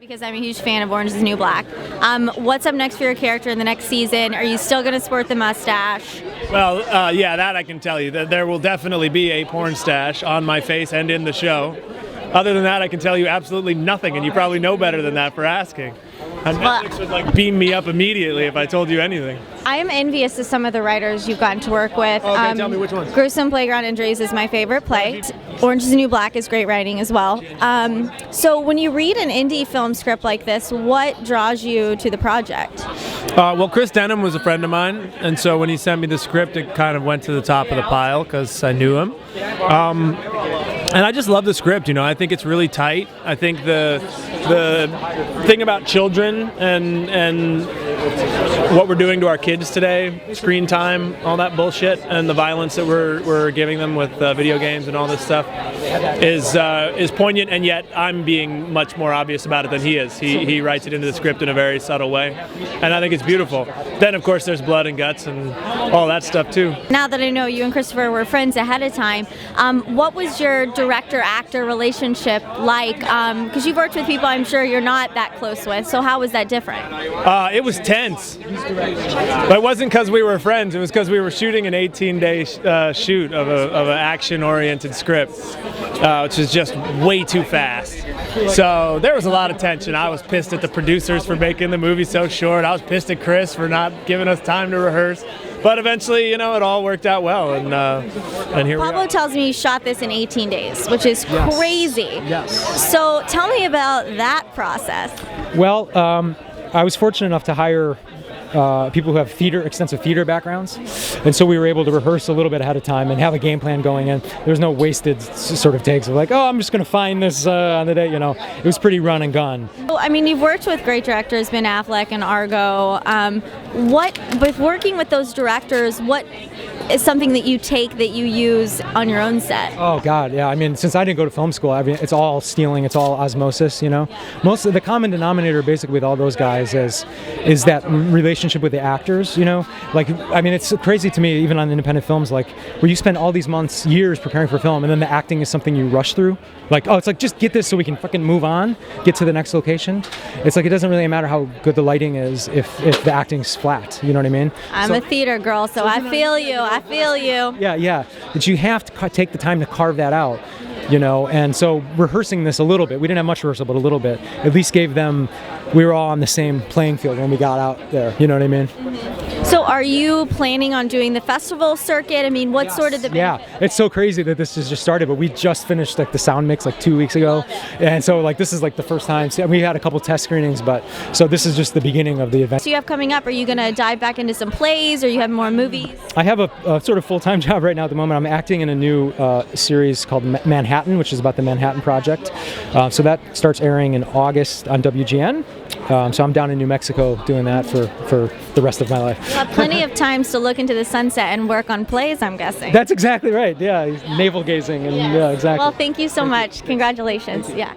Because I'm a huge fan of Orange is the New Black. What's up next for your character in the next season? Are you still going to sport the mustache? Well, yeah, that I can tell you. That there will definitely be a porn stash on my face and in the show. Other than that, I can tell you absolutely nothing, and you probably know better than that for asking. And Netflix would beam me up immediately if I told you anything. I am envious of some of the writers you've gotten to work with. Okay, tell me which ones. Gruesome Playground Injuries is my favorite play. Orange is the New Black is great writing as well. So when you read an indie film script like this, what draws you to the project? Well, Chris Denham was a friend of mine, and so when he sent me the script, it kind of went to the top of the pile because I knew him. And I just love the script, I think it's really tight. I think the thing about children and what we're doing to our kids today, screen time, all that bullshit, and the violence that we're giving them with video games and all this stuff is poignant, and yet I'm being much more obvious about it than he is. He writes it into the script in a very subtle way, and I think it's beautiful. Then, of course, there's blood and guts and all that stuff, too. Now that I know you and Christopher were friends ahead of time, what was your director-actor relationship like? Because you've worked with people I'm sure you're not that close with, so how was that different? It was tense. But it wasn't because we were friends, it was because we were shooting an 18-day shoot of an action-oriented script, which is just way too fast. So there was a lot of tension. I was pissed at the producers for making the movie so short. I was pissed at Chris for not giving us time to rehearse. But eventually, it all worked out well, and here we are. Pablo tells me you shot this in 18 days, which is crazy. Yes. So tell me about that process. Well, I was fortunate enough to hire people who have extensive theater backgrounds, and so we were able to rehearse a little bit ahead of time and have a game plan going in. There was no wasted sort of takes of like, oh, I'm just going to find this on the day. It was pretty run and gun. Well, I mean, you've worked with great directors, Ben Affleck and Argo. With working with those directors, what is something that you take that you use on your own set? Oh God, yeah. I mean, since I didn't go to film school, it's all stealing, it's all osmosis. Most of the common denominator, basically, with all those guys is that relationship with the actors. It's crazy to me, even on independent films, where you spend all these months, years preparing for a film, and then the acting is something you rush through. Just get this so we can fucking move on, get to the next location. It's it doesn't really matter how good the lighting is if the acting's flat. You know what I mean? I'm a theater girl, so I feel you. Yeah. But you have to take the time to carve that out. And so rehearsing this a little bit, we didn't have much rehearsal, but a little bit, at least gave them, we were all on the same playing field when we got out there, you know what I mean? So are you planning on doing the festival circuit? I mean, what sort of the... Yeah, it's so crazy that this has just started, but we just finished the sound mix 2 weeks ago, and so this is the first time. So we had a couple test screenings, but so this is just the beginning of the event. So you have coming up, are you going to dive back into some plays, or you have more movies? I have a sort of full-time job right now at the moment. I'm acting in a new series called Manhattan, which is about the Manhattan Project. So that starts airing in August on WGN. So I'm down in New Mexico doing that for the rest of my life. You'll have plenty of times to look into the sunset and work on plays, I'm guessing. That's exactly right. Yeah, navel gazing and yeah, exactly. Well, thank you so much. Congratulations. Yeah.